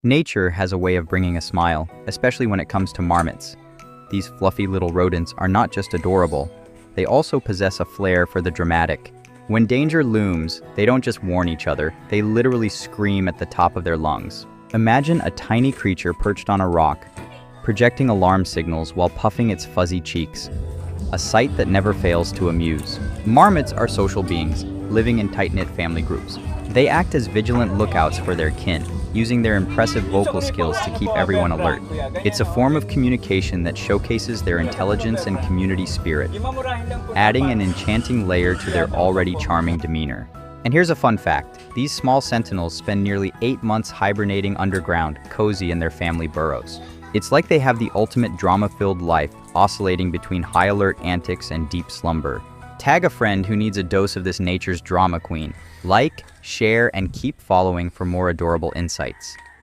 Nature has a way of bringing a smile, especially when it comes to marmots. These fluffy little rodents are not just adorable, they also possess a flair for the dramatic. When danger looms, they don't just warn each other, they literally scream at the top of their lungs. Imagine a tiny creature perched on a rock, projecting alarm signals while puffing its fuzzy cheeks. A sight that never fails to amuse. Marmots are social beings, living in tight-knit family groups. They act as vigilant lookouts for their kin, using their impressive vocal skills to keep everyone alert. It's a form of communication that showcases their intelligence and community spirit, adding an enchanting layer to their already charming demeanor. And here's a fun fact. These small sentinels spend nearly 8 months hibernating underground, cozy in their family burrows. It's like they have the ultimate drama-filled life, oscillating between high-alert antics and deep slumber. Tag a friend who needs a dose of this nature's drama queen. Like, share, and keep following for more adorable insights.